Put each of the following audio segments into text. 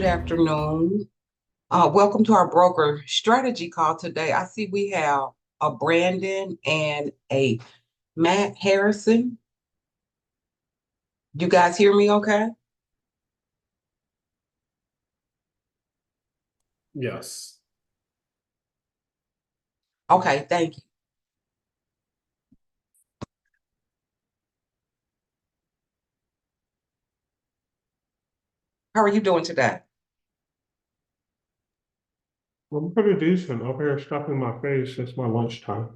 afternoon. Welcome to our broker strategy call today. I see we have a Brandon and a Matt Harrison. You guys hear me okay? Yes. Okay, thank you. How are you doing today? I'm pretty decent. Over here stuffing my face. It's my lunchtime.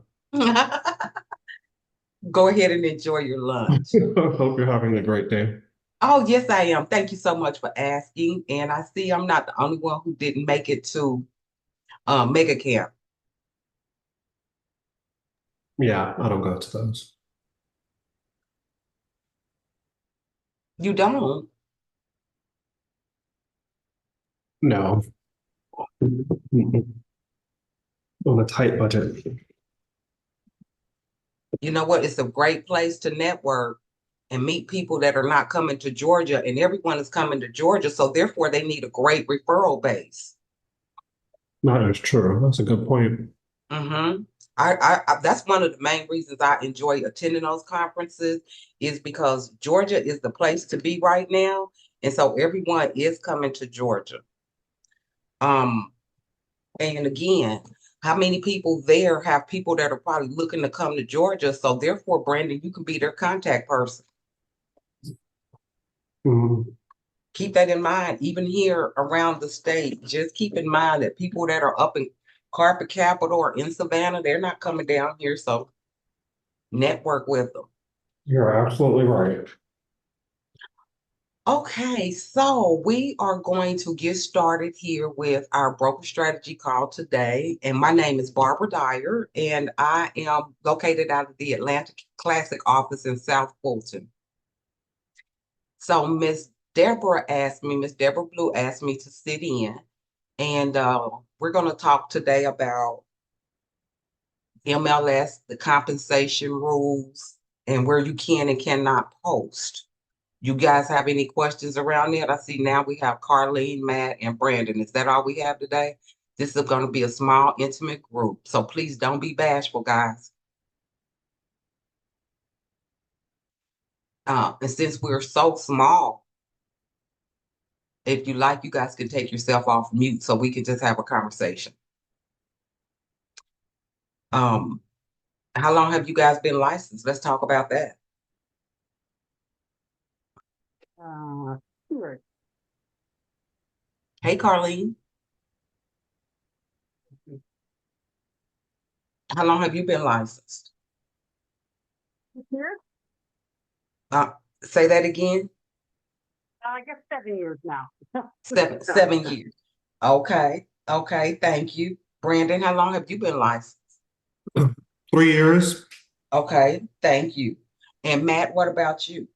Go ahead and enjoy your lunch. Hope you're having a great day. Oh, yes, I am. Thank you so much for asking. And I see I'm not the only one who didn't make it to Mega Camp. Yeah, I don't go to those. You don't? No. Mm-mm. On a tight budget. You know what? It's a great place to network and meet people that are not coming to Georgia, and everyone is coming to Georgia. So therefore, they need a great referral base. That is true. That's a good point. Mm-hmm. I that's one of the main reasons I enjoy attending those conferences is because Georgia is the place to be right now, and so everyone is coming to Georgia. Um, and again, how many people there have people that are probably looking to come to Georgia? So therefore, Brandon, you can be their contact person. Mm, Keep that in mind, even here around the state. Just keep in mind that people that are up in Carpet Capital or in Savannah, they're not coming down here. So network with them. you're absolutely right. Okay, so we are going to get started here with our broker strategy call today. And my name is Barbara Dyer, and I am located out of the Atlantic Classic office in South Fulton. So Miss Deborah Blue asked me to sit in, and we're going to talk today about MLS, the compensation rules, and where you can and cannot post. You guys have any questions around that? I see now we have Carlene, Matt, and Brandon. Is that all we have today? This is going to be a small, intimate group. So please don't be bashful, guys. And since we're so small, if you like, you guys can take yourself off mute so we can just have a conversation. Um, how long have you guys been licensed? Let's talk about that. Sure. Hey, Carlene, how long have you been licensed? Here, Uh, Say that again. I guess 7 years now. Seven years. Okay. Okay. Thank you. Brandon, how long have you been licensed? 3 years. Okay. Thank you. And Matt, what about you?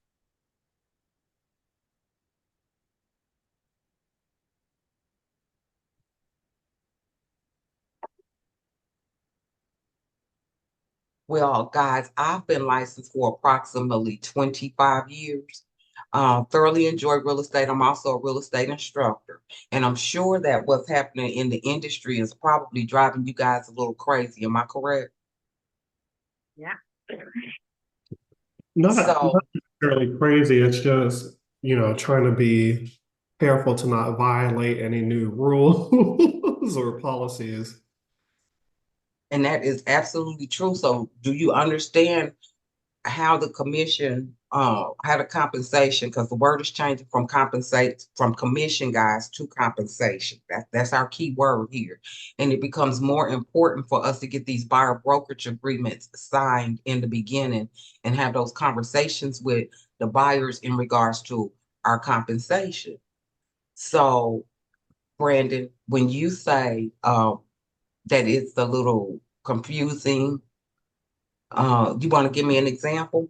Well, guys, I've been licensed for approximately 25 years. Thoroughly enjoy real estate. I'm also a real estate instructor. And I'm sure that what's happening in the industry is probably driving you guys a little crazy. Am I correct? Yeah. Not So, necessarily crazy. It's just, trying to be careful to not violate any new rules or policies. and that is absolutely true. So, do you understand how the commission, how the compensation, because the word is changing from compensate from commission guys to compensation. That's our key word here. And it becomes more important for us to get these buyer brokerage agreements signed in the beginning and have those conversations with the buyers in regards to our compensation. So, Brandon, when you say that it's a little confusing, you want to give me an example?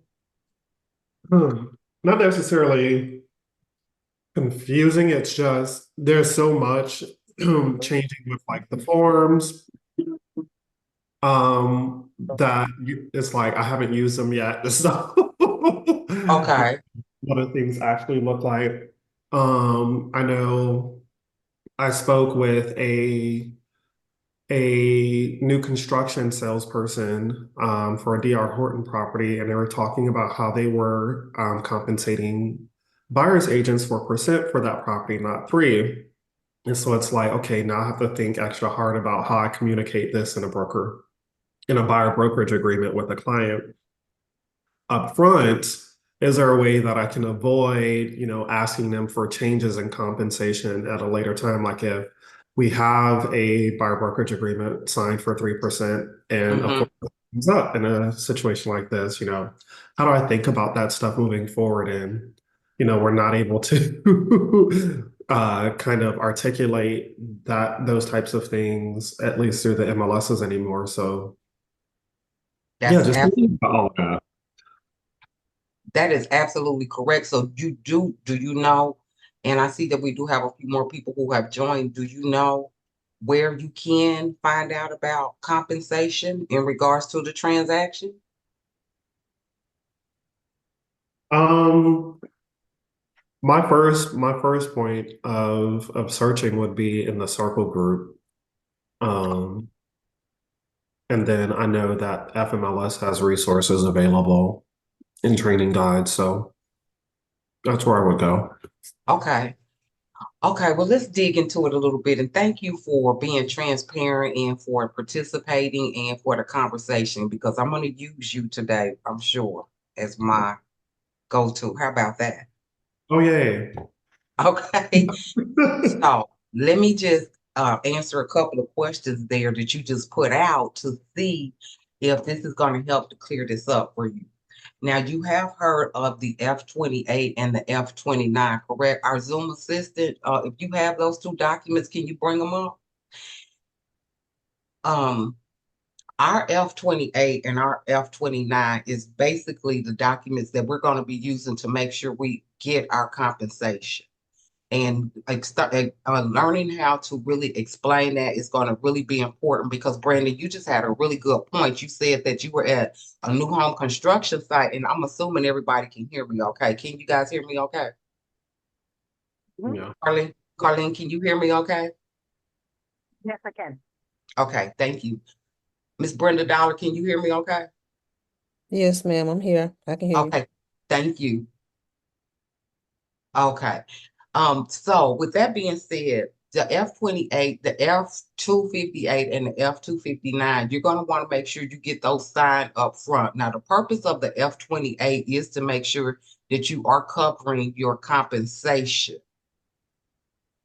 Not necessarily confusing. It's just there's so much changing with like the forms that it's like I haven't used them yet. So Okay. what do things actually look like? I know I spoke with a new construction salesperson for a DR Horton property, and they were talking about how they were compensating buyer's agents for percent for that property, not three. And so it's like, okay, now I have to think extra hard about how I communicate this in a buyer brokerage agreement with a client up front. Is there a way that I can avoid, asking them for changes in compensation at a later time? Like if we have a buyer brokerage agreement signed for 3% and of Mm-hmm. course it comes up in a situation like this, how do I think about that stuff moving forward? And, we're not able to kind of articulate those types of things, at least through the MLSs anymore. So yeah, That's just absolutely. thinking about all of that. That is absolutely correct. So do you know, and I see that we do have a few more people who have joined. Do you know where you can find out about compensation in regards to the transaction? Um, my first point of searching would be in the circle group. Um, and then I know that FMLS has resources available in training guides, so that's where I would go. Okay. Okay, well, let's dig into it a little bit. And thank you for being transparent and for participating and for the conversation because I'm going to use you today, I'm sure, as my go-to. How about that? Oh yeah. Okay. So let me just answer a couple of questions there that you just put out to see if this is going to help to clear this up for you. Now, you have heard of the F-28 and the F-29, correct? Our Zoom assistant, if you have those two documents, can you bring them up? Um, our F-28 and our F-29 is basically the documents that we're going to be using to make sure we get our compensation. And learning how to really explain that is going to really be important because Brandon, you just had a really good point. You said that you were at a new home construction site, and I'm assuming everybody can hear me okay. Can you guys hear me okay? Mhm. Yeah. Yes, Carlene, can you hear me okay? yes, I can. Okay, thank you. Miss Brenda Dollar, can you hear me okay? Yes, ma'am, I'm here. I can hear you. Okay, thank you. Okay. So with that being said, the F-28, the F-258, and the F-259, you're going to want to make sure you get those signed up front. Now, the purpose of the F-28 is to make sure that you are covering your compensation.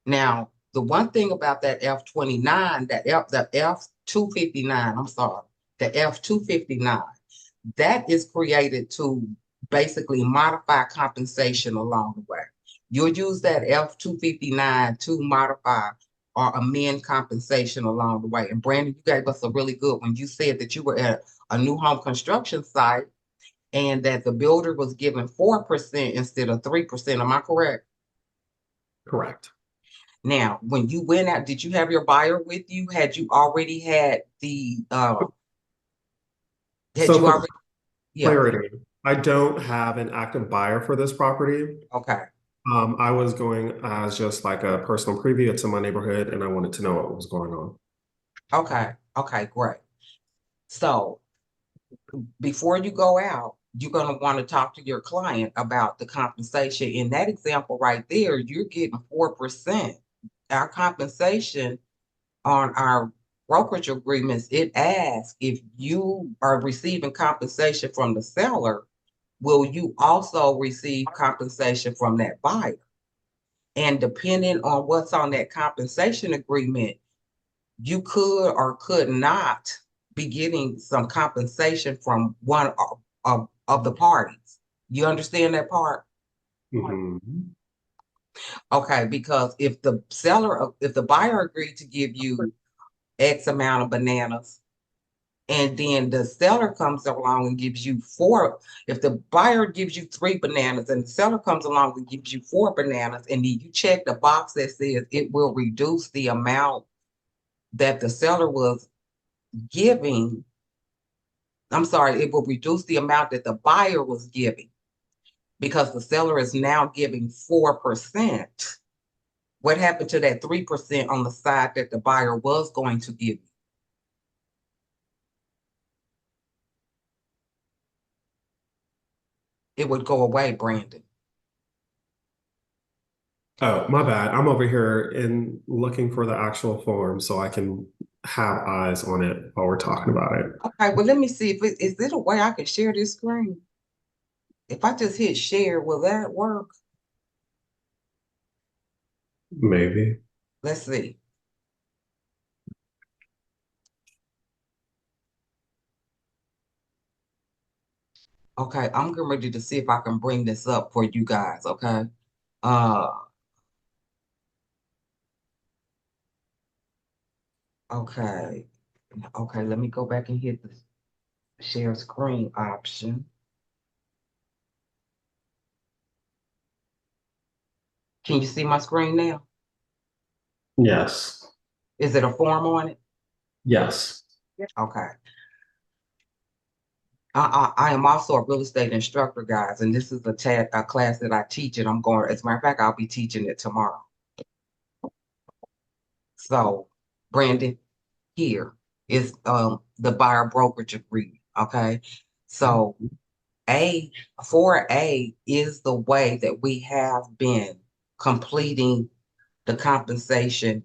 Now, the one thing about that F-29, the F-259, I'm sorry, the F-259, that is created to basically modify compensation along the way. You'll use that F-259 to modify or amend compensation along the way. And Brandon, you gave us a really good one. You said that you were at a new home construction site and that the builder was given 4% instead of 3%. Am I correct? Correct. Now, when you went out, did you have your buyer with you? Had you already had had So you for already, yeah, clarity, I don't have an active buyer for this property. okay, I was going as just like a personal preview to my neighborhood, and I wanted to know what was going on. okay, great. So before you go out, you're going to want to talk to your client about the compensation. In that example right there, you're getting 4%. Our compensation on our brokerage agreements, it asks if you are receiving compensation from the seller, will you also receive compensation from that buyer? And depending on what's on that compensation agreement, you could or could not be getting some compensation from one of the parties. You understand that part? Mhm. Okay, because if the buyer agreed to give you X amount of bananas, and then the seller comes along and gives you four, if the buyer gives you three bananas and the seller comes along and gives you four bananas, and then you check the box that says it will reduce the amount that the seller was giving, I'm sorry, it will reduce the amount that the buyer was giving because the seller is now giving 4%. What happened to that 3% on the side that the buyer was going to give you? It would go away, Brandon. Oh, my bad. I'm over here and looking for the actual form so I can have eyes on it while we're talking about it. Okay, well, let me see if is there a way I can share this screen? If I just hit share, will that work? Maybe. Let's see. Okay, I'm getting ready to see if I can bring this up for you guys, okay? Uh, okay. Okay, let me go back and hit the share screen option. Can you see my screen now? Yes. Is it a form on it? Yes. Okay. I am also a real estate instructor, guys, and this is a class that I teach, and I'm going, as a matter of fact, I'll be teaching it tomorrow. So, Brandon, here is the buyer brokerage agreement, okay? So, A, 4A is the way that we have been completing the compensation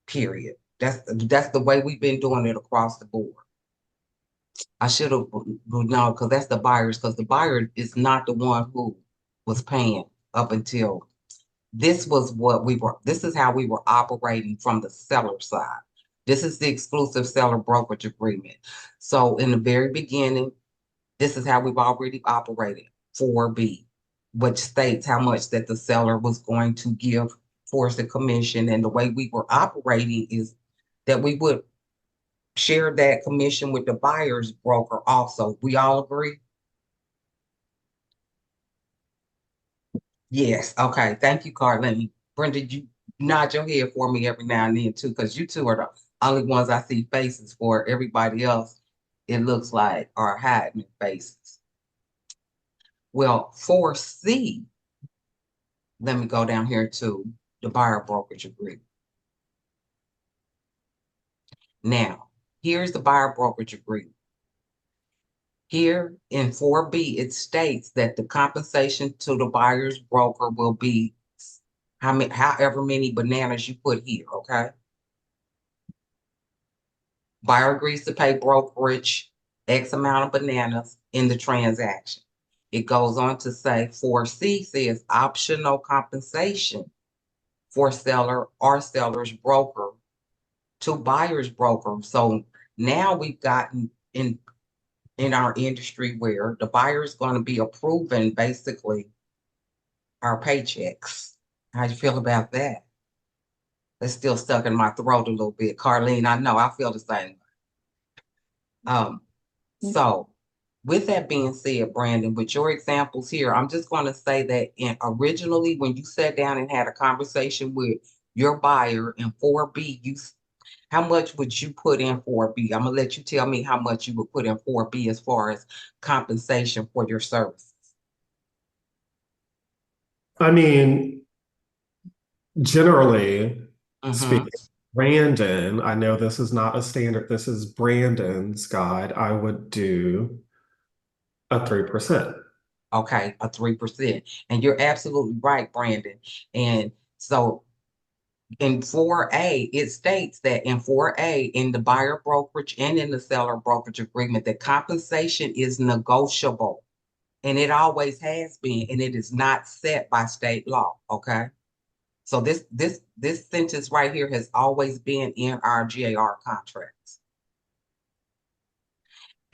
period. That's the way we've been doing it across the board. I should have known because that's the buyers, because the buyer is not the one who was paying up until this is how we were operating from the seller side. This is the exclusive seller brokerage agreement. So in the very beginning, this is how we've already operated 4B, which states how much that the seller was going to give towards the commission. And the way we were operating is that we would share that commission with the buyer's broker also. We all agree? Yes. Okay. Thank you, Carlene. Brenda, you nod your head for me every now and then too, because you two are the only ones I see faces for. Everybody else, it looks like, are hiding faces. Well, 4C, let me go down here to the buyer brokerage agreement. Now, here's the buyer brokerage agreement. Here in 4B, it states that the compensation to the buyer's broker will be however many bananas you put here, okay? Buyer agrees to pay brokerage X amount of bananas in the transaction. It goes on to say 4C says optional compensation for seller or seller's broker to buyer's broker. So now we've gotten in our industry where the buyer is going to be approving basically our paychecks. How you feel about that? It's still stuck in my throat a little bit. Carlene, I know I feel the same. So with that being said, Brandon, with your examples here, I'm just going to say that originally when you sat down and had a conversation with your buyer in 4B, how much would you put in 4B? I'm going to let you tell me how much you would put in 4B as far as compensation for your services. I mean, generally speaking, Brandon, I know this is not a standard, this is Brandon's guide. I would do a 3%. Okay, a 3%. And you're absolutely right, Brandon. And so in 4A, it states that in 4A, in the buyer brokerage and in the seller brokerage agreement, that compensation is negotiable. And it always has been, and it is not set by state law. Okay. So this sentence right here has always been in our GAR contracts.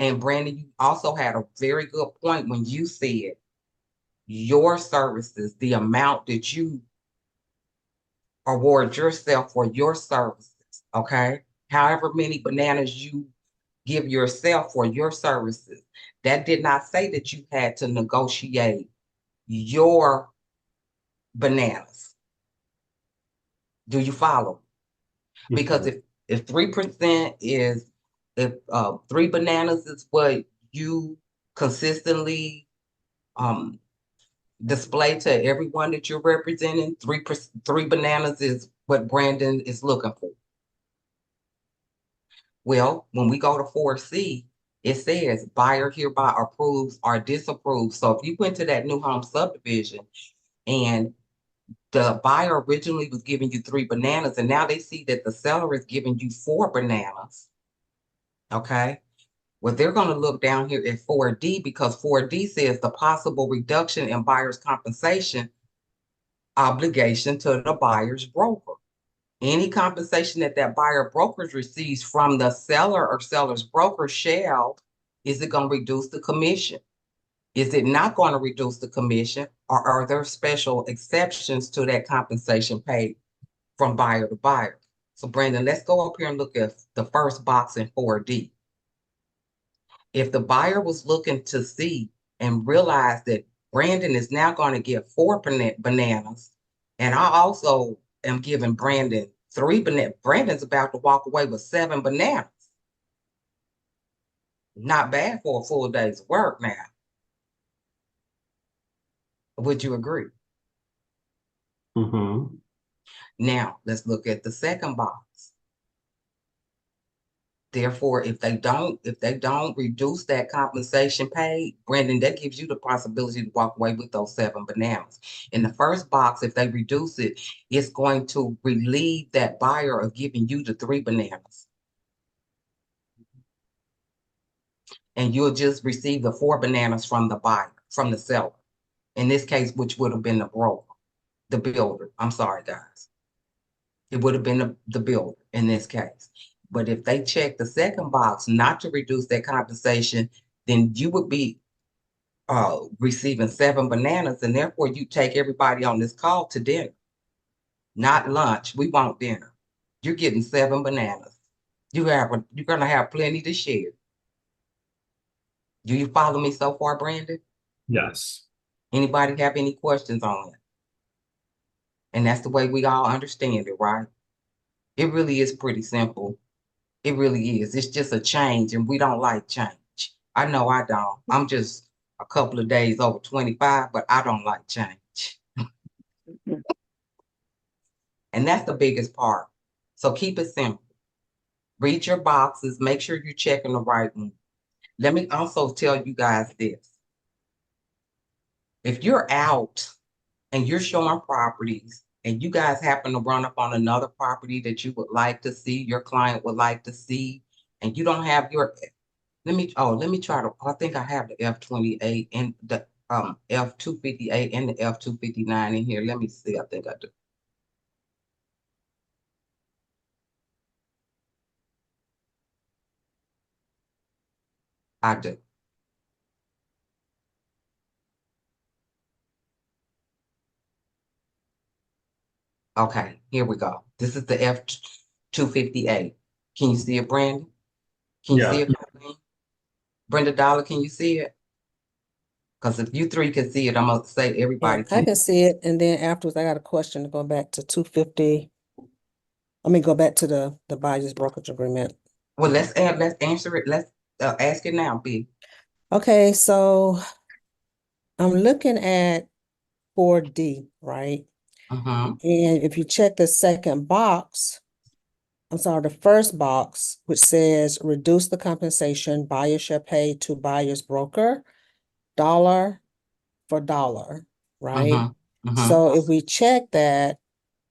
And Brandon, you also had a very good point when you said your services, the amount that you award yourself for your services, okay? However many bananas you give yourself for your services, that did not say that you had to negotiate your bananas. Do you follow? Because if 3% is, if 3 bananas is what you consistently display to everyone that you're representing. Three bananas is what Brandon is looking for. Well, when we go to 4C, it says buyer hereby approves or disapproves. So if you went to that new home subdivision and the buyer originally was giving you 3 bananas, and now they see that the seller is giving you 4 bananas, okay? Well, they're going to look down here at 4D because 4D says the possible reduction in buyer's compensation obligation to the buyer's broker. Any compensation that that buyer broker receives from the seller or seller's broker is it going to reduce the commission? Is it not going to reduce the commission, or are there special exceptions to that compensation paid from buyer to buyer? So Brandon, let's go up here and look at the first box in 4D. If the buyer was looking to see and realize that Brandon is now going to get 4 bananas, and I also am giving Brandon 3 bananas, Brandon's about to walk away with 7 bananas. Not bad for a full day's work now. Would you agree? Mm-hmm. Now, let's look at the second box. Therefore, if they don't reduce that compensation paid, Brandon, that gives you the possibility to walk away with those 7 bananas. In the first box, if they reduce it, it's going to relieve that buyer of giving you the 3 bananas. And you'll just receive the 4 bananas from the buyer, from the seller. In this case, which would have been the broker, the builder. I'm sorry, guys. It would have been the builder in this case. But if they check the second box not to reduce their compensation, then you would be receiving 7 bananas, and therefore you take everybody on this call to dinner. Not lunch. We want dinner. You're getting 7 bananas. You're gonna have plenty to share. Do you follow me so far, Brandon? Yes. Anybody have any questions on it? And that's the way we all understand it, right? It really is pretty simple. It really is. It's just a change, and we don't like change. I know I don't. I'm just a couple of days over 25, but I don't like change. And that's the biggest part. So keep it simple. Read your boxes. Make sure you're checking the right one. Let me also tell you guys this. If you're out and you're showing properties and you guys happen to run up on another property that you would like to see, your client would like to see, and you don't have your, let me try to, I think I have the F28 and the F258 and the F259 in here. Let me see, I think I do. I do. Okay, here we go. This is the F258. Can you see it, Brandon? Can you see Yeah. it, Colleen? Brenda Dollar, can you see it? Because if you three can see it, I'm gonna say Yeah, everybody I can. can see it, and then afterwards, I got a question to go back to 250. Go back to the buyer's brokerage agreement. Well, let's answer it. Let's ask it now, B. Okay, so I'm looking at 4D, right? Mm-hmm. And if you check the second box, I'm sorry, the first box, which says reduce the compensation buyer shall pay to buyer's broker, dollar for dollar, right? Mm-hmm. Mm-hmm. So if we check that,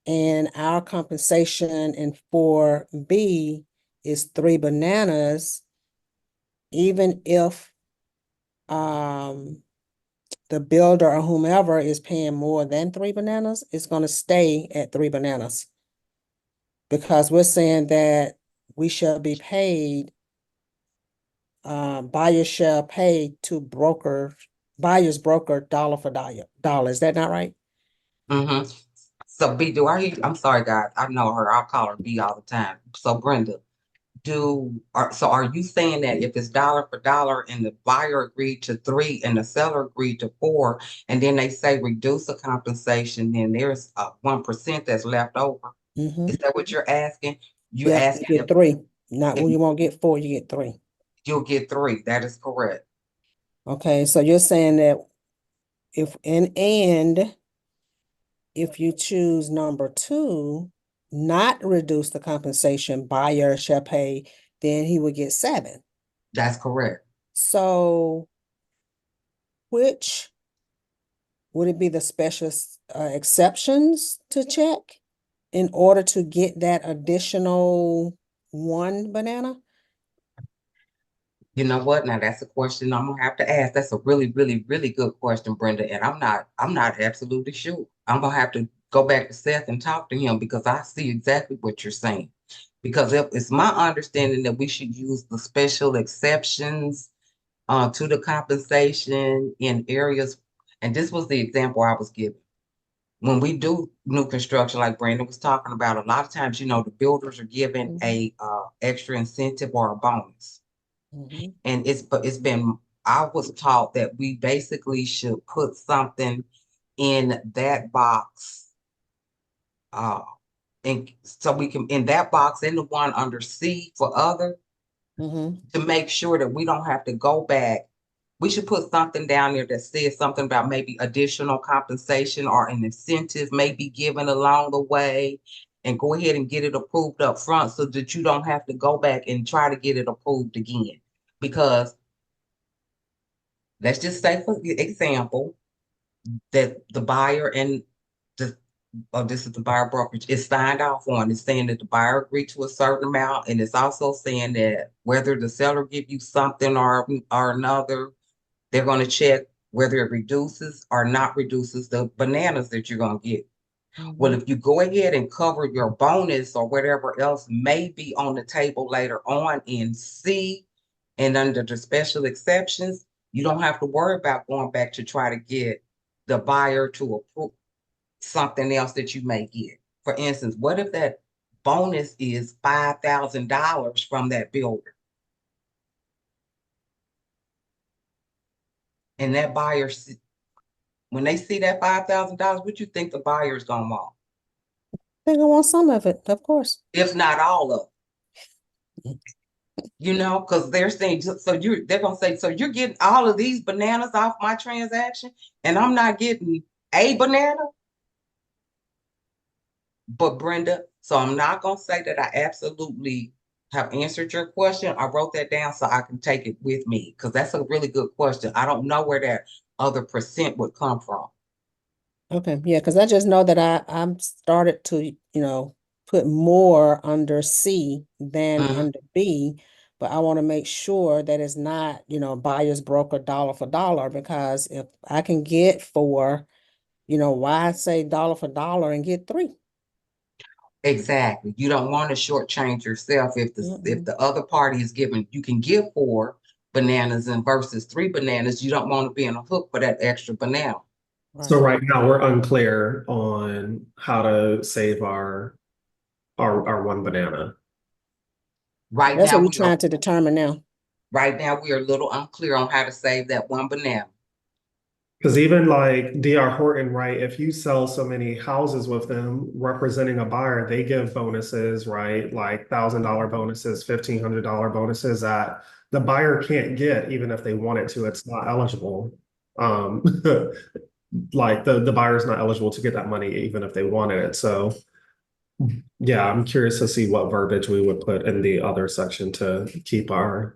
and our compensation in 4B is 3 bananas, even if the builder or whomever is paying more than 3 bananas, it's going to stay at 3 bananas, because we're saying that we shall be paid, buyers shall pay to buyer's broker dollar for dollar. Is that not right? Mm-hmm. So B, I'm sorry, guys. I know her. I'll call her B all the time. So Brenda, are you saying that if it's dollar for dollar and the buyer agreed to 3 and the seller agreed to 4, and then they say reduce the compensation, then there's 1% that's left over? Mm-hmm. Is that what you're asking? You Yep, asking you get 3. Not if when you won't get 4, you get 3. you'll get 3. That is correct. Okay, so you're saying that and if you choose number 2, not reduce the compensation, buyer shall pay, then he would get 7. That's correct. So which would it be the special exceptions to check in order to get that additional 1 banana? You know what? Now that's a question I'm gonna have to ask. That's a really, really, really good question, Brenda. And I'm not absolutely sure. I'm gonna have to go back to Seth and talk to him because I see exactly what you're saying. Because it's my understanding that we should use the special exceptions to the compensation in areas, and this was the example I was given. When we do new construction, like Brandon was talking about, a lot of times, the builders are given a extra incentive or a bonus. Mhm. And I was taught that we basically should put something in that box. And so we can, in that box, in the one under C for other, Mhm. to make sure that we don't have to go back. We should put something down there that says something about maybe additional compensation or an incentive may be given along the way, and go ahead and get it approved up front so that you don't have to go back and try to get it approved again. Because let's just say, for example, that the buyer and this is the buyer brokerage, is signed off on. It's saying that the buyer agreed to a certain amount, and it's also saying that whether the seller give you something or another, they're going to check whether it reduces or not reduces the bananas that you're going to get. Well, Mhm. if you go ahead and cover your bonus or whatever else may be on the table later on in C and under the special exceptions, you don't have to worry about going back to try to get the buyer to approve something else that you may get. For instance, what if that bonus is $5,000 from that builder? And that buyer, when they see that $5,000, what you think the buyer is going to want? I think I want some of it, of course. If not all of it, because they're saying, they're going to say, so you're getting all of these bananas off my transaction and I'm not getting a banana? But Brenda, so I'm not going to say that I absolutely have answered your question. I wrote that down so I can take it with me because that's a really good question. I don't know where that other percent would come from. Okay, yeah, because I just know that I'm started to, put more under C than Mhm. under B, but I want to make sure that it's not, buyer's broker dollar for dollar, because if I can get 4, why say dollar for dollar and get 3? Exactly. You don't want to shortchange yourself if Mm-mm. the other party is giving, you can give 4 bananas and versus 3 bananas. You don't want to be in a hook for that extra banana. So Right. right now we're unclear on how to save our 1 banana. Right That's what now, we're trying to determine now. we are a little unclear on how to save that 1 banana. Because even like DR Horton, right? If you sell so many houses with them representing a buyer, they give bonuses, right? Like $1,000 bonuses, $1,500 bonuses that the buyer can't get even if they wanted to. It's not eligible. Um, like the buyer's not eligible to get that money even if they wanted it. So yeah, I'm curious to see what verbiage we would put in the other section to keep our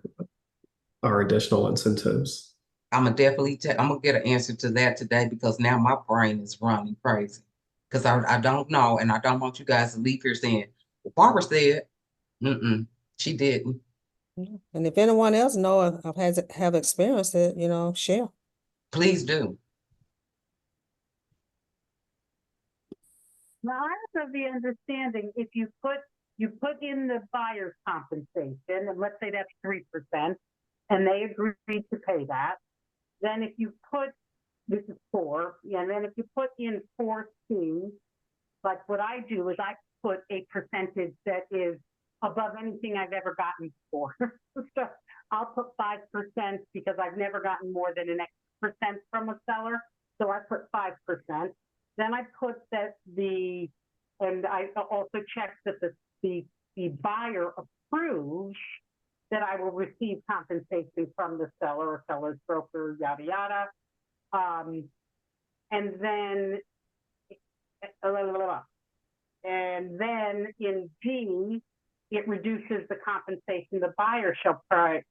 additional incentives. I'm gonna get an answer to that today because now my brain is running crazy. Because I don't know, and I don't want you guys to leave here saying, well, Barbara said, she didn't. Yeah. And if anyone else know of have experienced it, share. Please do. Now, I have the understanding if you put in the buyer's compensation, and let's say that's 3%, and they agree to pay that, then if you put, this is 4, and then if you put in 4C, like what I do is I put a percentage that is above anything I've ever gotten before. So I'll put 5% because I've never gotten more than an X percent from a seller. So I put 5%. Then I put that and I also check that the buyer approves that I will receive compensation from the seller or seller's broker, yada, yada. And then, and then in D, it reduces the compensation the buyer shall pay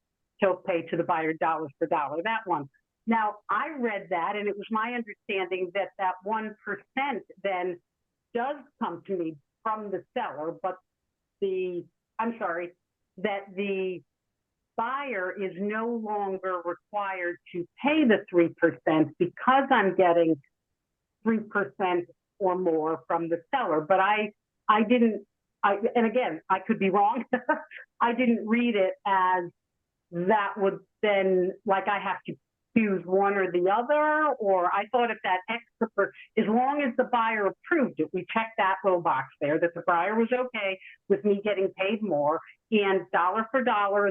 to the buyer dollars for dollar, that one. Now, I read that, and it was my understanding that that 1% then does come to me from the seller, but that the buyer is no longer required to pay the 3% because I'm getting 3% or more from the seller. But and again, I could be wrong. I didn't read it as that would then, like, I have to choose one or the other, or I thought if that extra, as long as the buyer approved it, we checked that little box there, that the buyer was okay with me getting paid more, and dollar for dollar,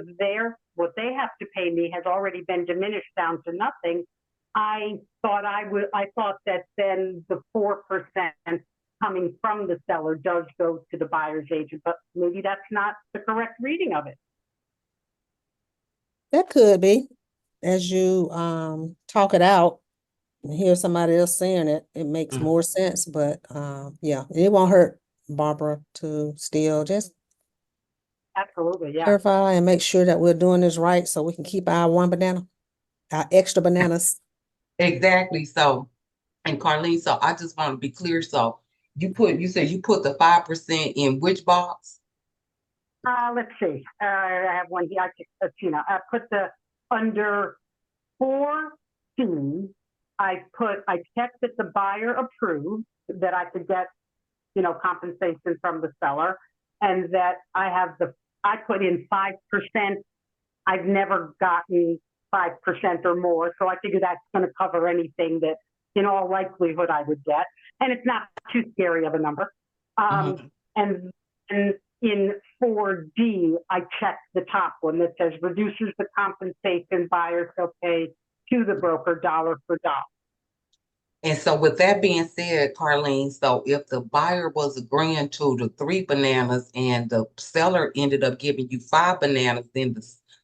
what they have to pay me has already been diminished down to nothing. I thought that then the 4% coming from the seller does go to the buyer's agent, but maybe that's not the correct reading of it. That could be. As you talk it out and hear somebody else saying it, it makes Mhm. more sense. But yeah, it won't hurt, Barbara, to still just Absolutely, yeah. clarify and make sure that we're doing this right so we can keep our one banana, our extra bananas. Exactly. So, and Carlene, so I just want to be clear. So you said you put the 5% in which box? Let's see. I have one here. I put under 4C, I checked that the buyer approved, that I could get, compensation from the seller, and that I put in 5%. I've never gotten 5% or more, so I figure that's going to cover anything that, in all likelihood, I would get, and it's not too scary of a number. And in 4D, I checked the top one that says reduces the compensation buyer shall pay to the broker dollar for dollar. And so with that being said, Carlene, so if the buyer was agreeing to the 3 bananas and the seller ended up giving you 5 bananas, then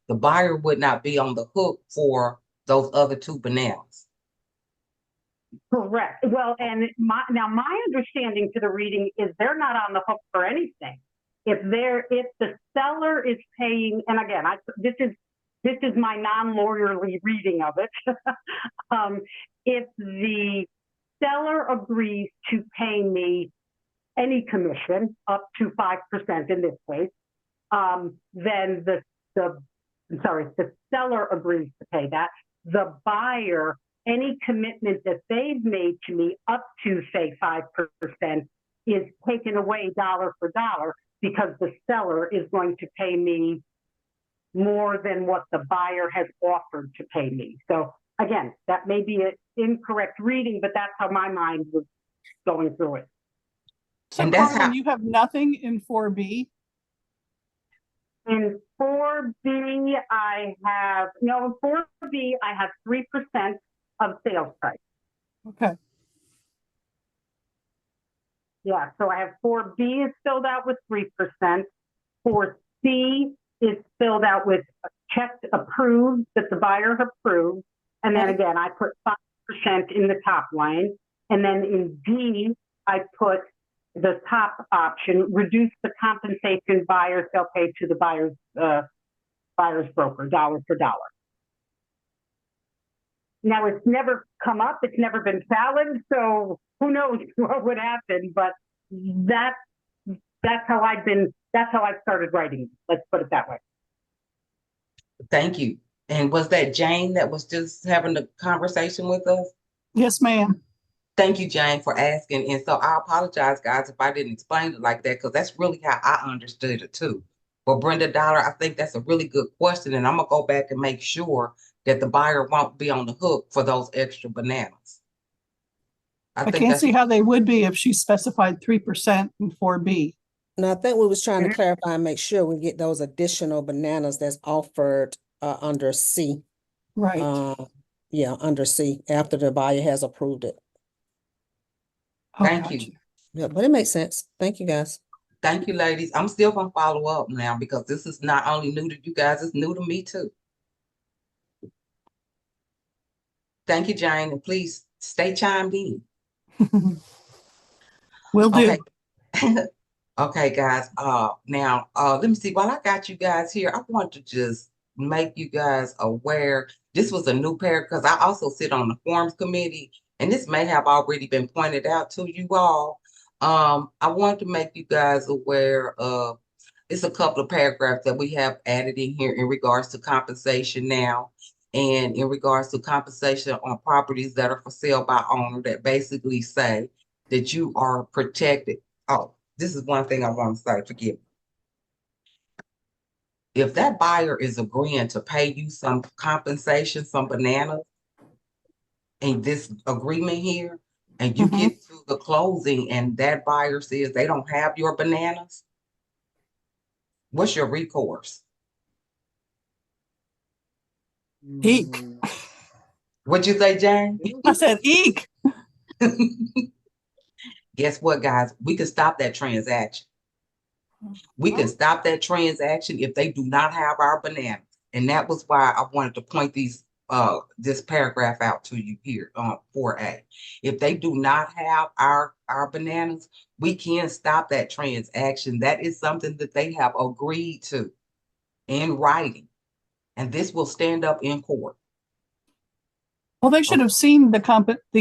the buyer would not be on the hook for those other 2 bananas. Correct. Well, and my understanding to the reading is they're not on the hook for anything. If the seller is paying, and again, this is my non-lawyerly reading of it. If the seller agrees to pay me any commission up to 5% in this case, then the seller agrees to pay that. The buyer, any commitment that they've made to me up to, say, 5% is taken away dollar for dollar, because the seller is going to pay me more than what the buyer has offered to pay me. So again, that may be an incorrect reading, but that's how my mind was going through it. So And that's Carmen, how- you have nothing in 4B? In 4B, I have 3% of sales price. Okay. Yeah, so I have 4B is filled out with 3%. 4C is filled out with checked approved, that the buyer approved. And then again, I put 5% in the top line. And then in D, I put the top option, reduce the compensation buyer shall pay to the buyer's broker, dollar for dollar. Now, it's never come up, it's never been challenged, so who knows what would happen, but that's how I've started writing. Let's put it that way. Thank you. And was that Jane that was just having the conversation with us? Yes, ma'am. Thank you, Jane, for asking. And so I apologize, guys, if I didn't explain it like that, because that's really how I understood it too. But Brenda Dollar, I think that's a really good question. And I'm gonna go back and make sure that the buyer won't be on the hook for those extra bananas. I can't see how they would be if she specified 3% in 4B. And I think we was trying to clarify and make sure we get those additional bananas that's offered under C. Right. Yeah, under C, after the buyer has approved it. Oh, Thank gotcha. you. Yeah, but it makes sense. Thank you, guys. Thank you, ladies. I'm still gonna follow up now because this is not only new to you guys, it's new to me too. Thank you, Jane, and please stay chimed in. Will do. Okay. Okay, guys. Now, let me see. While I got you guys here, I want to just make you guys aware. This was a new paragraph because I also sit on the forms committee, and this may have already been pointed out to you all. I want to make you guys aware of it's a couple of paragraphs that we have added in here in regards to compensation now, and in regards to compensation on properties that are for sale by owner that basically say that you are protected. Oh, this is one thing I want to say, forgive me. If that buyer is agreeing to pay you some compensation, some bananas, in this agreement here, and you get to the closing and that buyer says they don't have your bananas, what's your recourse? Eek. What'd you say, Jane? I said eek. Guess what, guys? We can stop that transaction. We can stop that transaction if they do not have our bananas. And that was why I wanted to point this paragraph out to you here on 4A. If they do not have our bananas, we can stop that transaction. That is something that they have agreed to in writing. And this will stand up in court. Well, they should have seen the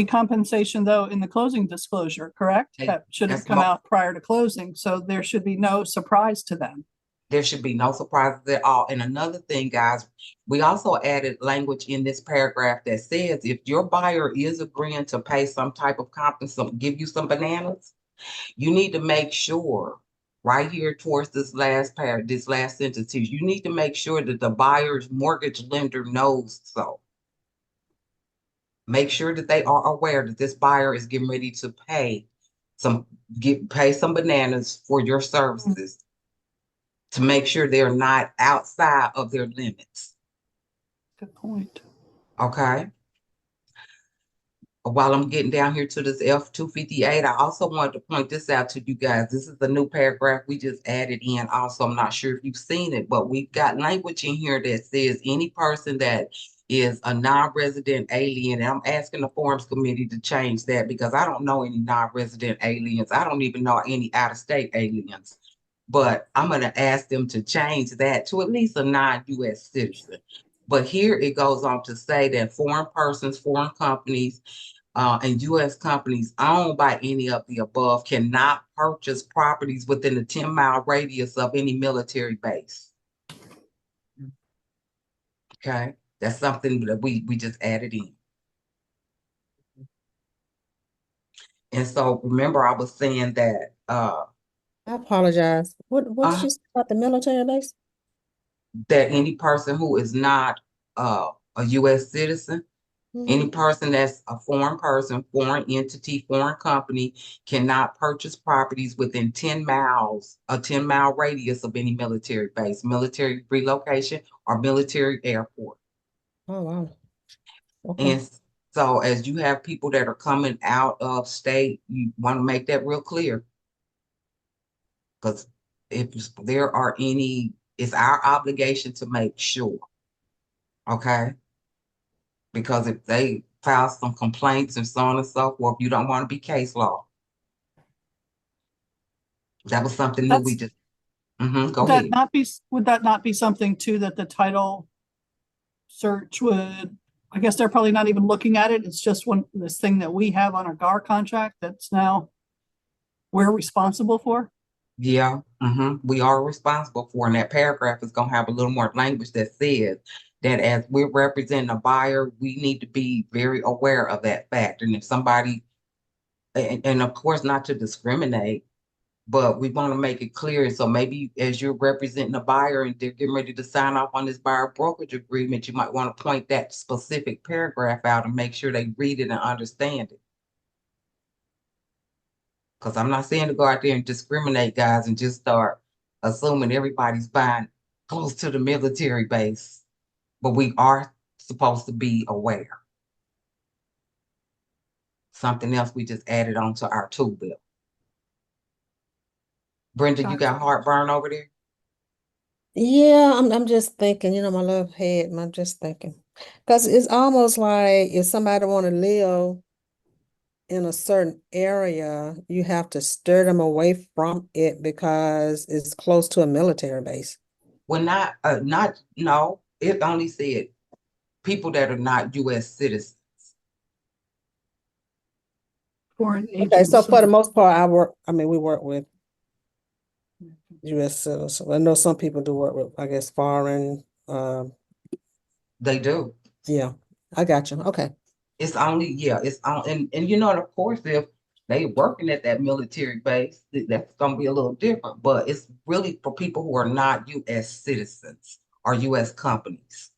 compensation though in the closing disclosure, correct? That should have come out prior to closing, so there should be no surprise to them. There should be no surprises at all. And another thing, guys, we also added language in this paragraph that says if your buyer is agreeing to pay some type of compensation, give you some bananas, you need to make sure right here towards this last sentence here, you need to make sure that the buyer's mortgage lender knows so. Make sure that they are aware that this buyer is getting ready to pay some bananas for your services to make sure they're not outside of their limits. Good point. Okay. While I'm getting down here to this F-258, I also wanted to point this out to you guys. This is the new paragraph we just added in. Also, I'm not sure if you've seen it, but we've got language in here that says any person that is a non-resident alien, and I'm asking the Forms Committee to change that because I don't know any non-resident aliens. I don't even know any out-of-state aliens, but I'm going to ask them to change that to at least a non-U.S. citizen. But here it goes on to say that foreign persons, foreign companies, and U.S. companies owned by any of the above cannot purchase properties within a 10-mile radius of any military base. Okay, that's something that we just added in. And so remember, I was saying that I apologize. What did you say about the military base? that any person who is not a U.S. citizen, any person that's a foreign person, foreign entity, foreign company cannot purchase properties within 10 miles, a 10-mile radius of any military base, military relocation, or military airport. Oh, wow. Okay. And so as you have people that are coming out of state, you want to make that real clear. Because if there are any, it's our obligation to make sure. Okay? Because if they file some complaints and so on and so forth, you don't want to be case law. That was something new we just, go ahead. Would that not be something too that the title search would, I guess they're probably not even looking at it. It's just this thing that we have on our GAR contract that's now we're responsible for. Yeah, we are responsible for, and that paragraph is going to have a little more language that says that as we're representing a buyer, we need to be very aware of that fact. And if somebody, and of course, not to discriminate, but we want to make it clear. So maybe as you're representing a buyer and they're getting ready to sign off on this buyer brokerage agreement, you might want to point that specific paragraph out and make sure they read it and understand it. Because I'm not saying to go out there and discriminate, guys, and just start assuming everybody's buying close to the military base. But we are supposed to be aware. Something else we just added onto our tool belt. Brenda, you got heartburn over there? Yeah, I'm just thinking, my little head, and I'm just thinking. Because it's almost like if somebody want to live in a certain area, you have to steer them away from it because it's close to a military base. Well, no, it only said people that are not US citizens. Foreign Okay, so agents. for the most part, we work with US citizens. I know some people do work with, I guess, foreign, They do. yeah, I got you. Okay. It's only, yeah, it's on, and you know, and of course, if they working at that military base, that's gonna be a little different, but it's really for people who are not US citizens or US companies.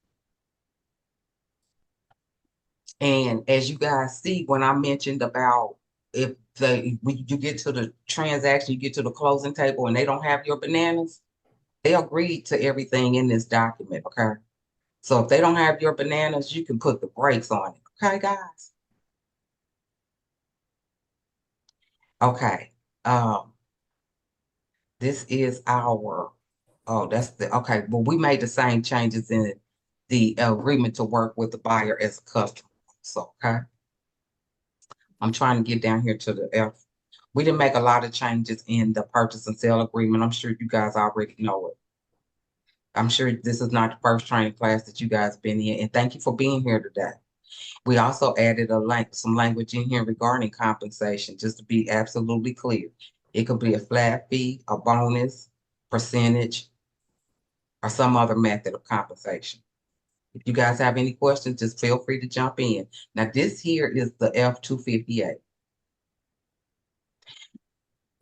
And as you guys see, when I mentioned about if when you get to the transaction, you get to the closing table and they don't have your bananas, they agreed to everything in this document, okay? So if they don't have your bananas, you can put the brakes on it, okay, guys? Okay, this is our, oh, that's okay, well, we made the same changes in the agreement to work with the buyer as a customer, so, okay? I'm trying to get down here to the F. We didn't make a lot of changes in the purchase and sale agreement. I'm sure you guys already know it. I'm sure this is not the first training class that you guys been in, and thank you for being here today. We also added some language in here regarding compensation, just to be absolutely clear. It could be a flat fee, a bonus, percentage, or some other method of compensation. If you guys have any questions, just feel free to jump in. Now, this here is the F-258.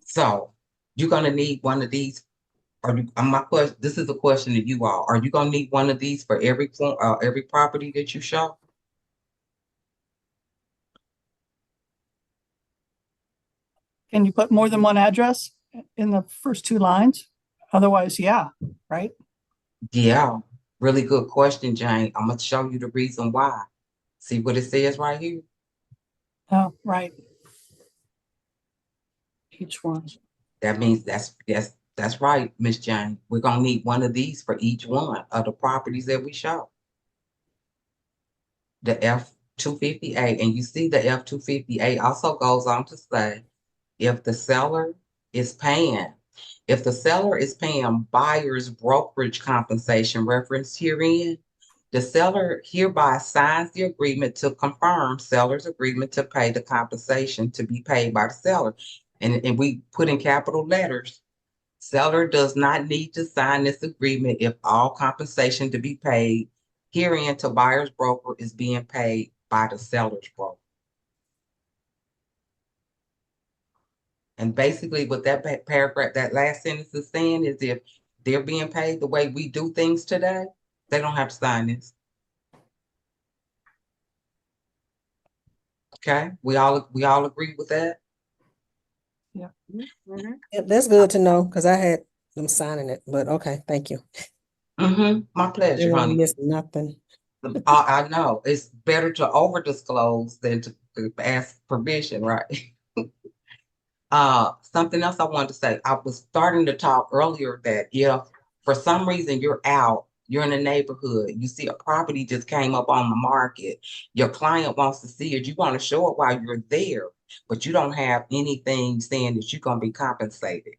So you're gonna need one of these. My question, this is a question to you all. Are you gonna need one of these for every property that you show? Can you put more than one address in the first two lines? Otherwise, yeah, right? Yeah, really good question, Jane. I'm gonna show you the reason why. See what it says right here? Oh, right. Each one. That means that's right, Miss Jane. We're gonna need one of these for each one of the properties that we show. The F-258, and you see the F-258 also goes on to say, if the seller is paying, if the seller is paying buyer's brokerage compensation referenced herein, the seller hereby signs the agreement to confirm seller's agreement to pay the compensation to be paid by the seller. And we put in capital letters, seller does not need to sign this agreement if all compensation to be paid herein to buyer's broker is being paid by the seller's broker. And basically what that paragraph, that last sentence is saying is if they're being paid the way we do things today, they don't have to sign this. Okay, we all agree with that? Yeah. Mm-hmm. Yeah, that's good to know because I had them signing it, but okay, thank you. My I pleasure, didn't want to honey. miss nothing. I know it's better to over disclose than to ask permission, right? Something else I wanted to say. I was starting to talk earlier that if for some reason you're in a neighborhood, you see a property just came up on the market, your client wants to see it, you want to show it while you're there, but you don't have anything saying that you're going to be compensated.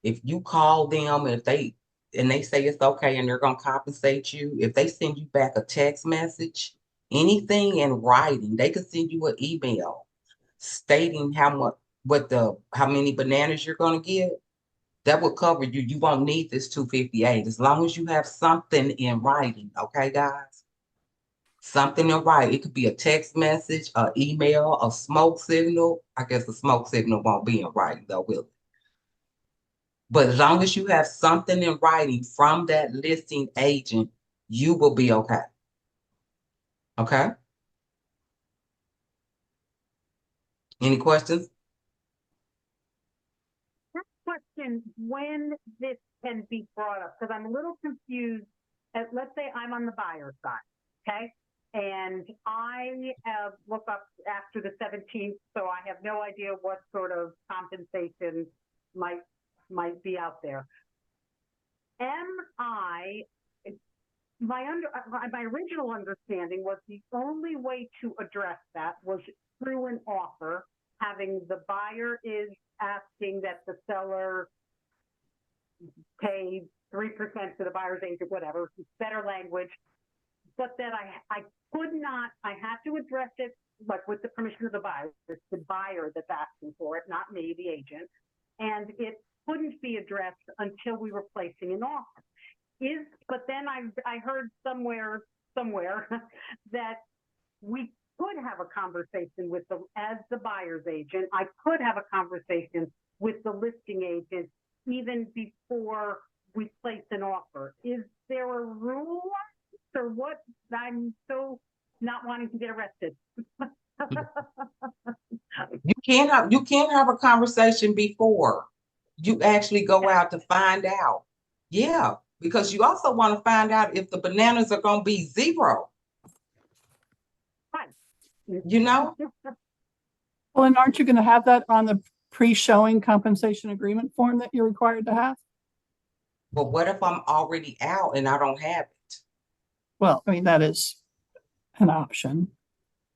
If you call them and they say it's okay and they're going to compensate you, if they send you back a text message, anything in writing, they could send you an email stating how many bananas you're gonna get, that will cover you. You won't need this 258 as long as you have something in writing, okay, guys? Something in writing. It could be a text message, an email, a smoke signal. I guess the smoke signal won't be in writing though, will it? But as long as you have something in writing from that listing agent, you will be okay. Okay? Any questions? Question, when this can be brought up, because I'm a little confused. Let's say I'm on the buyer side, okay? And I have looked up after the 17th, so I have no idea what sort of compensation might be out there. My original understanding was the only way to address that was through an offer, having the buyer is asking that the seller pay 3% to the buyer's agent, whatever, better language. But then I could not, I had to address it like with the permission of the buyer. It's the buyer that's asking for it, not me, the agent. And it couldn't be addressed until we were placing an offer. But then I heard somewhere that we could have a conversation with as the buyer's agent, I could have a conversation with the listing agent even before we place an offer. Is there a rule or what? I'm so not wanting to get arrested. You can't have a conversation before you actually go out to find out. Yeah, because you also want to find out if the bananas are going to be zero. Right. You know? Well, and aren't you going to have that on the pre-showing compensation agreement form that you're required to have? But what if I'm already out and I don't have it? Well, I mean, that is an option.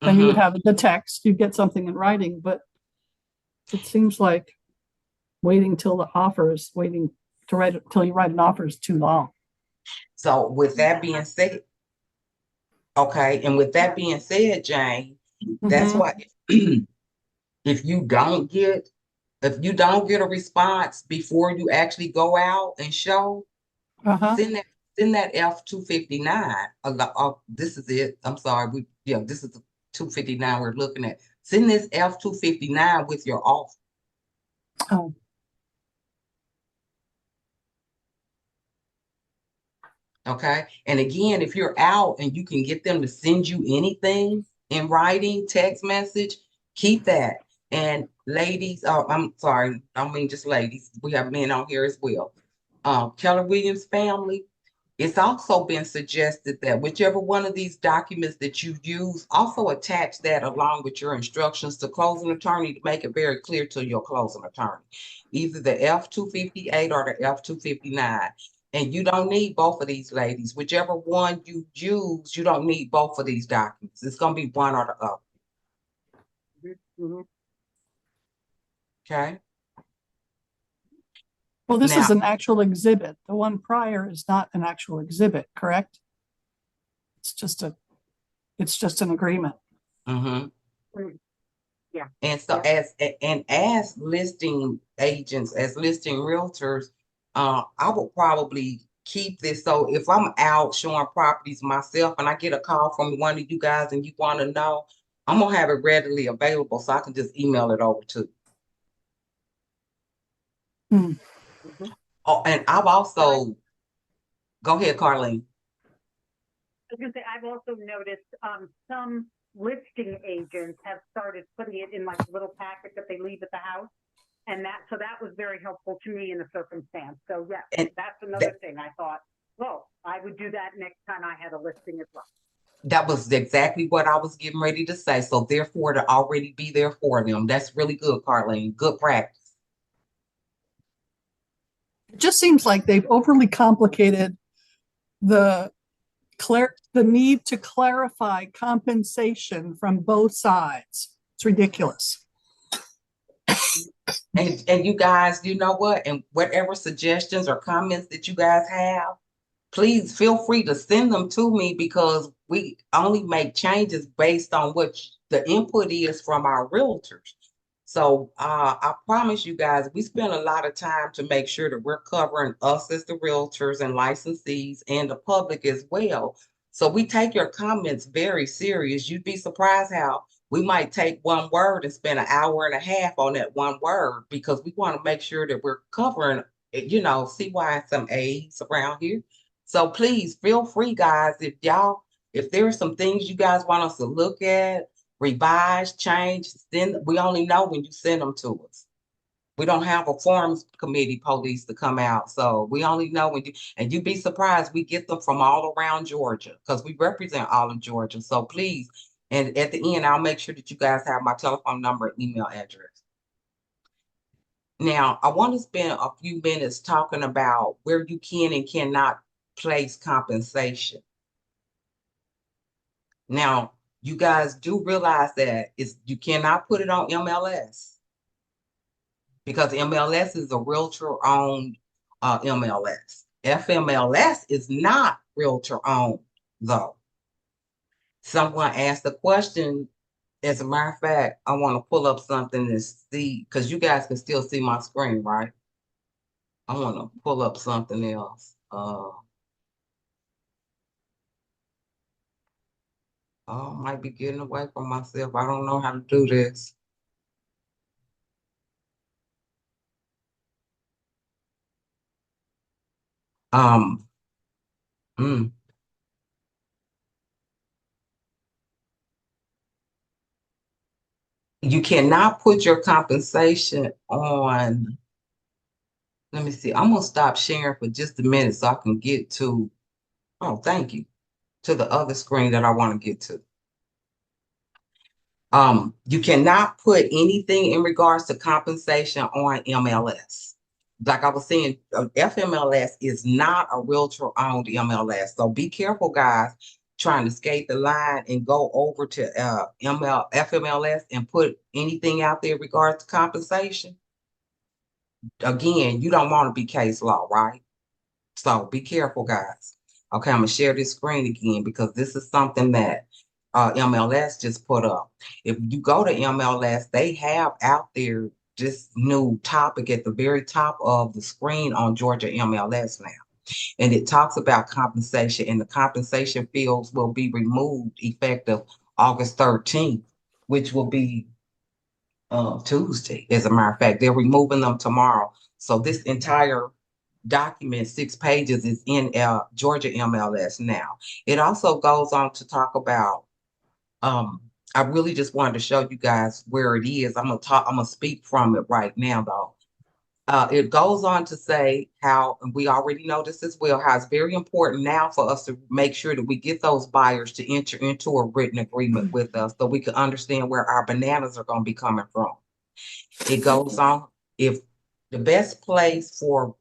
Then you would have the text, you get something in writing, but it seems like waiting till the offer is waiting to write till you write an offer is too long. So with that being said, okay, and with that being said, Jane, that's why if you don't get a response before you actually go out and show, send that F-259. This is it. I'm sorry. This is the 259 we're looking at. Send this F-259 with your offer. Oh. Okay. And again, if you're out and you can get them to send you anything in writing, text message, keep that. And ladies, I'm sorry, I don't mean just ladies. We have men on here as well. Keller Williams family, it's also been suggested that whichever one of these documents that you use, also attach that along with your instructions to closing attorney to make it very clear to your closing attorney, either the F-258 or the F-259. And you don't need both of these, ladies. Whichever one you use, you don't need both of these documents. It's going to be one or the other. Okay. Well, this is an actual exhibit. The one prior is not an actual exhibit, correct? It's just an agreement. Yeah. And so as listing agents, as listing realtors, I would probably keep this. So if I'm out showing properties myself and I get a call from one of you guys and you want to know, I'm gonna have it readily available so I can just email it over to you. Oh, and I've also, go ahead, Carlene. I was gonna say, I've also noticed some listing agents have started putting it in like a little packet that they leave at the house. And so that was very helpful to me in the circumstance. So yeah, and that's another thing I thought, well, I would do that next time I had a listing as well. That was exactly what I was getting ready to say. So therefore, to already be there for them. That's really good, Carlene. Good practice. It just seems like they've overly complicated the need to clarify compensation from both sides. It's ridiculous. And you guys, you know what? And whatever suggestions or comments that you guys have, please feel free to send them to me because we only make changes based on what the input is from our realtors. So I promise you guys, we spend a lot of time to make sure that we're covering us as the realtors and licensees and the public as well. So we take your comments very serious. You'd be surprised how we might take one word and spend an hour and a half on that one word because we want to make sure that we're covering, CYSMAs around here. So please feel free, guys, if there are some things you guys want us to look at, revise, change, then we only know when you send them to us. We don't have a forms committee police to come out. So we only know when you'd be surprised, we get them from all around Georgia because we represent all of Georgia. So please, and at the end, I'll make sure that you guys have my telephone number and email address. Now, I want to spend a few minutes talking about where you can and cannot place compensation. Now, you guys do realize that you cannot put it on MLS because MLS is a realtor-owned MLS. FMLS is not realtor-owned, though. Someone asked a question. As a matter of fact, I want to pull up something to see, because you guys can still see my screen, right? I want to pull up something else. I might be getting away from myself. I don't know how to do this. Um, mm. You cannot put your compensation on. Let me see. I'm gonna stop sharing for just a minute so I can get to, oh, thank you, to the other screen that I want to get to. You cannot put anything in regards to compensation on MLS. Like I was saying, FMLS is not a realtor-owned MLS. So be careful, guys, trying to skate the line and go over to FMLS and put anything out there in regards to compensation. Again, you don't want to be case law, right? So be careful, guys. Okay, I'm gonna share this screen again because this is something that MLS just put up. If you go to MLS, they have out there this new topic at the very top of the screen on Georgia MLS now. And it talks about compensation, and the compensation fields will be removed effective August 13th, which will be Tuesday. As a matter of fact, they're removing them tomorrow. So this entire document, 6 pages, is in Georgia MLS now. It also goes on to talk about, I really just wanted to show you guys where it is. I'm gonna speak from it right now though. It goes on to say how, and we already know this as well, how it's very important now for us to make sure that we get those buyers to enter into a written agreement with us so we can understand where our bananas are going to be coming from. It goes on, if the best place for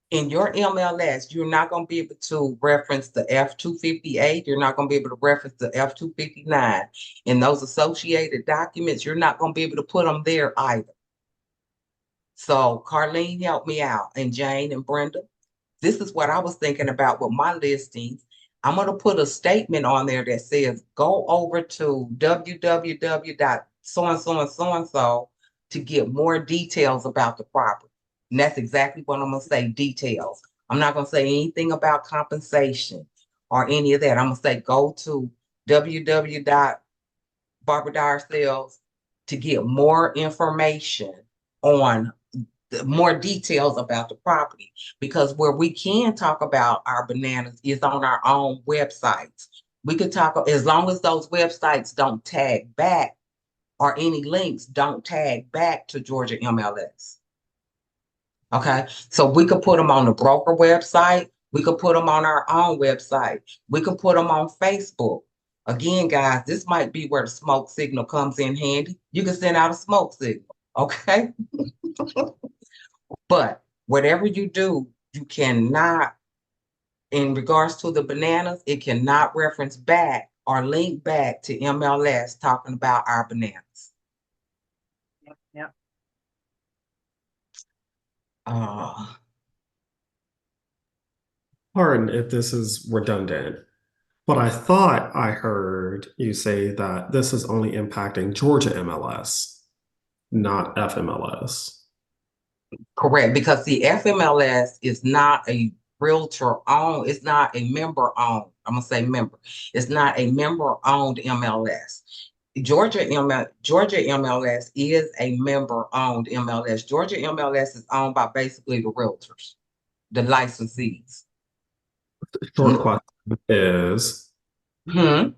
in your MLS, you're not going to be able to reference the F-258. You're not going to be able to reference the F-259. In those associated documents, you're not going to be able to put them there either. So Carlene helped me out, and Jane and Brenda. This is what I was thinking about with my listings. I'm going to put a statement on there that says, go over to www.so-and-so to get more details about the property. And that's exactly what I'm going to say, details. I'm not going to say anything about compensation or any of that. I'm going to say, go to www.barbara.sales to get more information on more details about the property, because where we can talk about our bananas is on our own websites. We could talk, as long as those websites don't tag back or any links don't tag back to Georgia MLS. Okay, so we could put them on the broker website. We could put them on our own website. We could put them on Facebook. Again, guys, this might be where the smoke signal comes in handy. You can send out a smoke signal, okay? But whatever you do, you cannot, in regards to the bananas, it cannot reference back or link back to MLS talking about our bananas. Yep. Pardon if this is redundant, but I thought I heard you say that this is only impacting Georgia MLS, not FMLS. Correct, because the FMLS is not a realtor owned, it's not a member owned. I'm gonna say member. It's not a member owned MLS. Georgia MLS is a member owned MLS. Georgia MLS is owned by basically the realtors, the licensees. Short question is, Hmm.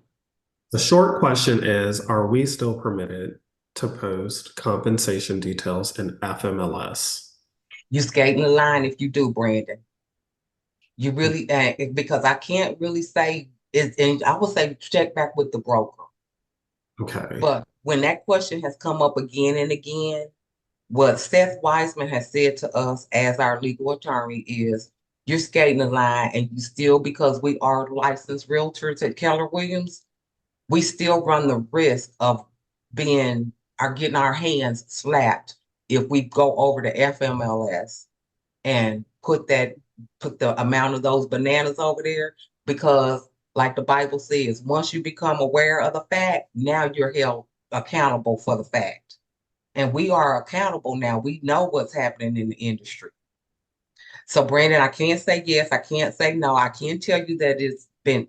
the short question is, are we still permitted to post compensation details in FMLS? You skating the line if you do, Brandon. You really, because I can't really say it, and I would say check back with the broker. Okay. But when that question has come up again and again, what Seth Wiseman has said to us as our legal attorney is, you're skating the line, and you still, because we are licensed realtors at Keller Williams, we still run the risk of getting our hands slapped if we go over to FMLS and put the amount of those bananas over there, because like the Bible says, once you become aware of the fact, now you're held accountable for the fact. And we are accountable now. We know what's happening in the industry. So Brandon, I can't say yes, I can't say no. I can tell you that it's been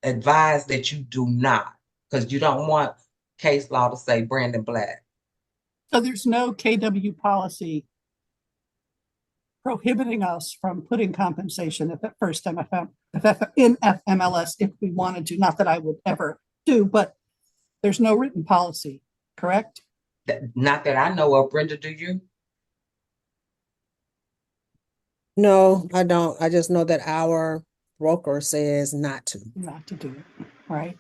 advised that you do not, because you don't want case law to say Brandon Black. So there's no KW policy prohibiting us from putting compensation at that first MFM, in FMLS if we wanted to. Not that I would ever do, but there's no written policy, correct? Not that I know of. Brenda, do you? No, I don't. I just know that our broker says not to. Not to do it, right?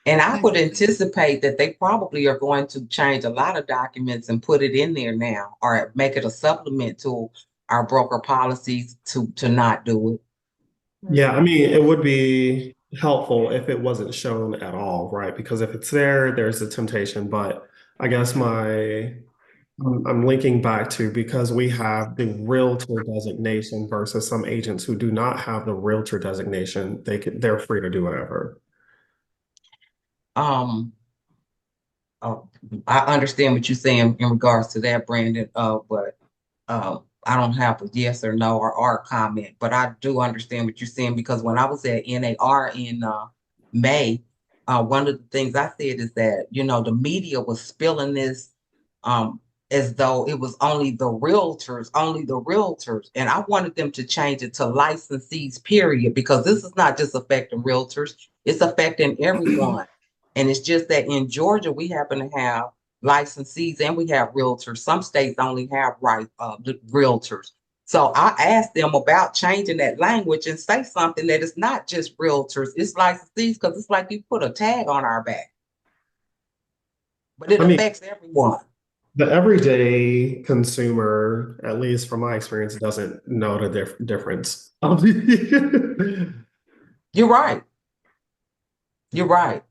And I would anticipate that they probably are going to change a lot of documents and put it in there now, or make it a supplement to our broker policies to not do it. Yeah, I mean, it would be helpful if it wasn't shown at all, right? Because if it's there, there's a temptation. But I guess I'm linking back to, because we have the realtor designation versus some agents who do not have the realtor designation, they're free to do whatever. Um, I understand what you're saying in regards to that, Brandon. But I don't have a yes or no or comment, but I do understand what you're saying, because when I was at NAR in May, one of the things I said is that, the media was spilling this um as though it was only the realtors, and I wanted them to change it to licensees, period, because this is not just affecting realtors, it's affecting everyone. And it's just that in Georgia, we happen to have licensees and we have realtors. Some states only have realtors. So I asked them about changing that language and say something that is not just realtors, it's licensees, because it's like you put a tag on our back. But it I mean, affects everyone. the everyday consumer, at least from my experience, doesn't know the difference. You're right. You're right.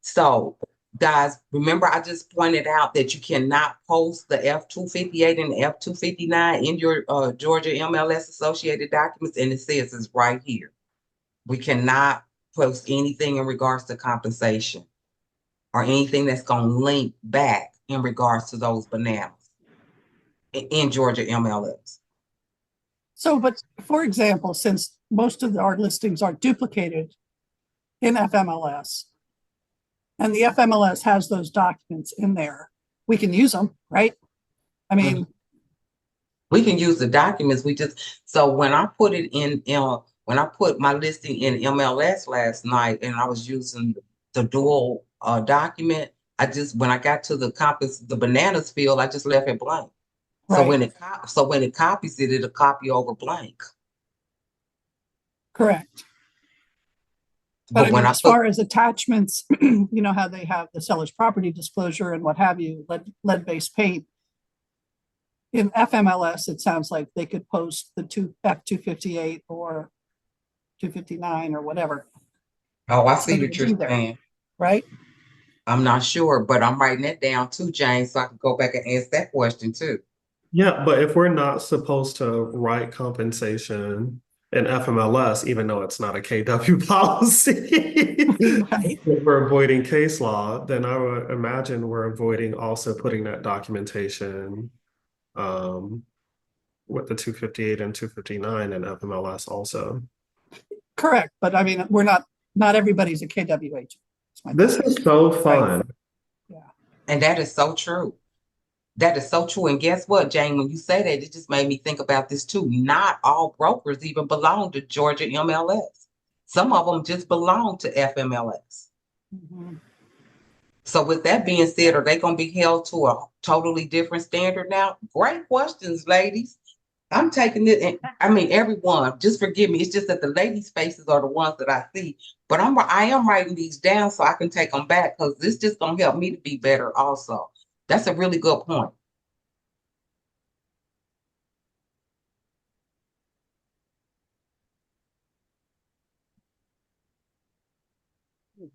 So, guys, remember I just pointed out that you cannot post the F-258 and the F-259 in your Georgia MLS associated documents, and it says it's right here. We cannot post anything in regards to compensation or anything that's going to link back in regards to those bananas in Georgia MLS. So, but for example, since most of our listings are duplicated in FMLS, and the FMLS has those documents in there, we can use them, right? I mean, we can use the documents. So when I put it when I put my listing in MLS last night and I was using the dual document, when I got to the bananas field, I just left it blank. So right. when it copies it, it'll copy over blank. Correct. But I mean, as far as attachments, you know how they have the seller's property disclosure and what have you, lead-based paint. In FMLS, it sounds like they could post the F-258 or 259 or whatever. Oh, I see what you're saying. Right? I'm not sure, but I'm writing that down too, James, so I can go back and ask that question too. Yeah, but if we're not supposed to write compensation in FMLS, even though it's not a KW policy, right. if we're avoiding case law, then I would imagine we're avoiding also putting that documentation with the 258 and 259 in FMLS also. Correct, but I mean, not everybody's a KW agent. This is so fun. Right. Yeah. And that is so true. That is so true. And guess what, Jane, when you say that, it just made me think about this too. Not all brokers even belong to Georgia MLS. Some of them just belong to FMLS. Mm-hmm. So with that being said, are they going to be held to a totally different standard now? Great questions, ladies. I'm taking it, and I mean, everyone, just forgive me. It's just that the ladies' faces are the ones that I see, but I am writing these down so I can take them back, because this just going to help me to be better also. That's a really good point.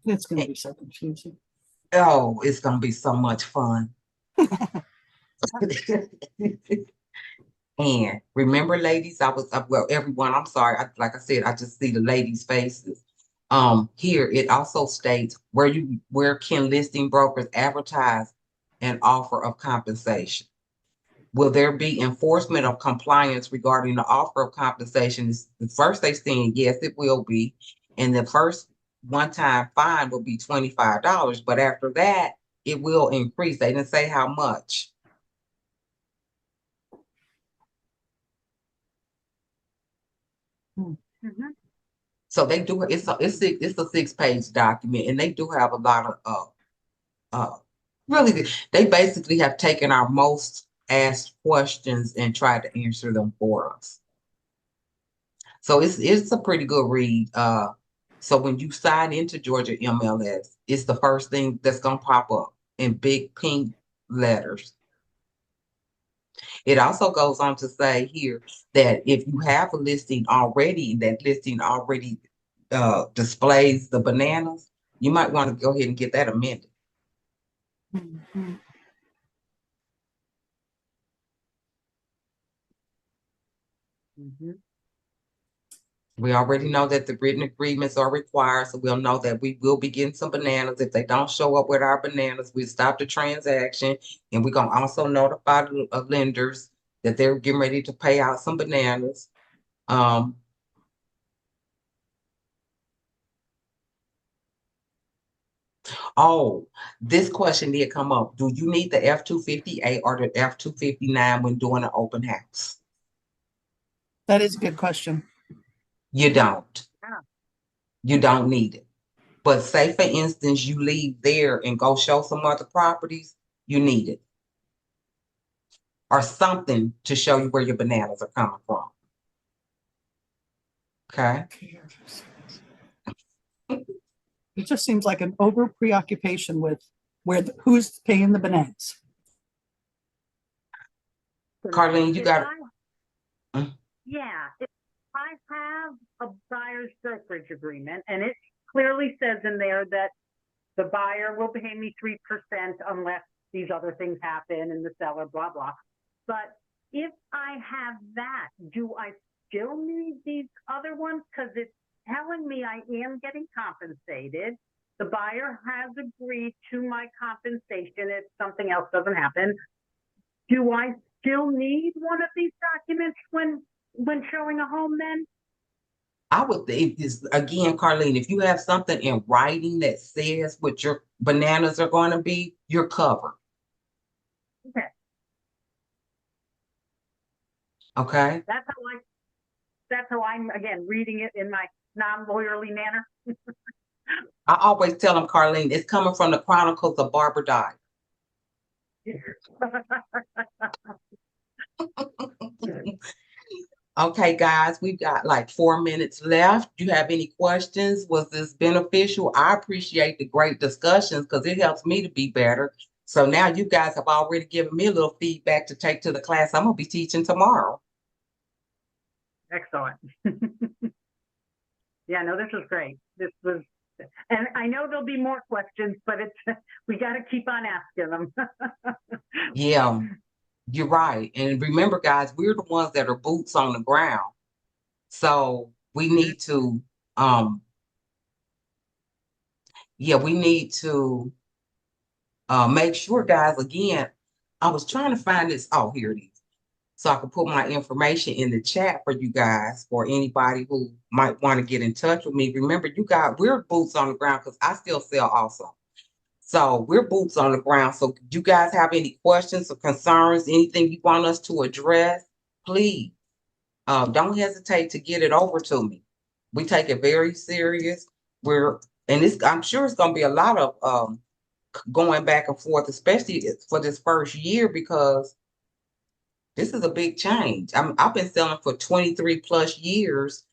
It's gonna be so confusing. Oh, it's gonna be so much fun. And remember, ladies, well, everyone, I'm sorry. Like I said, I just see the ladies' faces. Here it also states where can listing brokers advertise an offer of compensation? Will there be enforcement of compliance regarding the offer of compensation? The first they saying, yes, it will be. And the first one-time fine will be $25. But after that, it will increase. They didn't say how much. Mhm. So they do, it's a 6-page document, and they do have a lot of really, they basically have taken our most asked questions and tried to answer them for us. So it's a pretty good read. So when you sign into Georgia MLS, it's the first thing that's gonna pop up in big pink letters. It also goes on to say here that if you have a listing already, that listing already displays the bananas, you might want to go ahead and get that amended. Mhm. Mhm. We already know that the written agreements are required, so we'll know that we will be getting some bananas. If they don't show up with our bananas, we stop the transaction, and we're gonna also notify the lenders that they're getting ready to pay out some bananas. Oh, this question did come up. Do you need the F-250A or the F-259 when doing an open house? That is a good question. You don't. Yeah. You don't need it. But say, for instance, you leave there and go show some other properties, you need it. Or something to show you where your bananas are coming from. Okay? It just seems like an over preoccupation with who's paying the bananas. Carlene, you If got it. Yeah, if I have a buyer's brokerage agreement, and it clearly says in there that the buyer will pay me 3% unless these other things happen and the seller, blah, blah. But if I have that, do I still need these other ones? Because it's telling me I am getting compensated. The buyer has agreed to my compensation if something else doesn't happen. Do I still need one of these documents when showing a home then? I would think is again, Carlene, if you have something in writing that says what your bananas are going to be, you're covered. Okay. Okay. That's how I'm again reading it in my non-lawyerly manner. I always tell them, Carlene, it's coming from the Chronicles of Barbara Dyer. Okay, guys, we've got like 4 minutes left. Do you have any questions? Was this beneficial? I appreciate the great discussions because it helps me to be better. So now you guys have already given me a little feedback to take to the class I'm gonna be teaching tomorrow. Excellent. Yeah, no, this was great. This was, and I know there'll be more questions, but we got to keep on asking them. Yeah, you're right. And remember, guys, we're the ones that are boots on the ground. So we need to, we need to make sure, guys, again, I was trying to find this. Oh, here it is. So I can put my information in the chat for you guys, for anybody who might want to get in touch with me. Remember, you guys, we're boots on the ground because I still sell also. So we're boots on the ground. So you guys have any questions or concerns, anything you want us to address, please don't hesitate to get it over to me. We take it very serious. I'm sure it's going to be a lot of going back and forth, especially for this first year, because this is a big change. I've been selling for 23 plus years,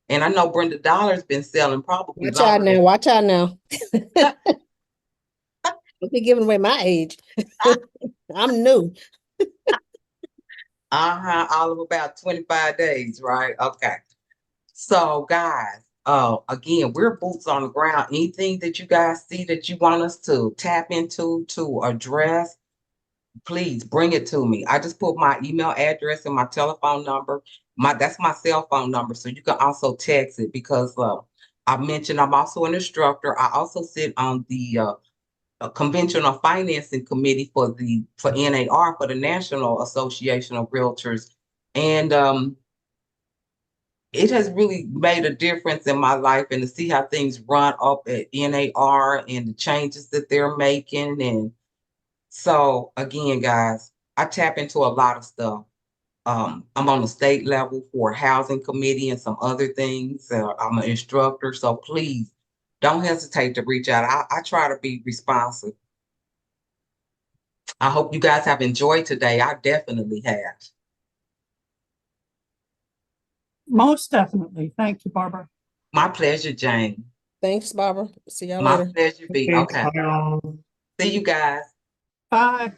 and I know Brenda Dollar's been selling probably Watch out longer. now, watch out now. Don't be giving away my age. I'm new. All of about 25 days, right? Okay. So guys, Again, we're boots on the ground. Anything that you guys see that you want us to tap into to address, please bring it to me. I just put my email address and my telephone number. That's my cell phone number, so you can also text it because I mentioned I'm also an instructor. I also sit on the conventional financing committee for NAR, for the National Association of Realtors, and it has really made a difference in my life, and to see how things run up at NAR and the changes that they're making. And so again, guys, I tap into a lot of stuff. I'm on the state level for housing committee and some other things. I'm an instructor, so please don't hesitate to reach out. I try to be responsive. I hope you guys have enjoyed today. I definitely have. Most definitely. Thank you, Barbara. My pleasure, Jane. Thanks, Barbara. See y'all My later. pleasure, B. Thanks, Okay. bye, y'all. See you guys. Bye.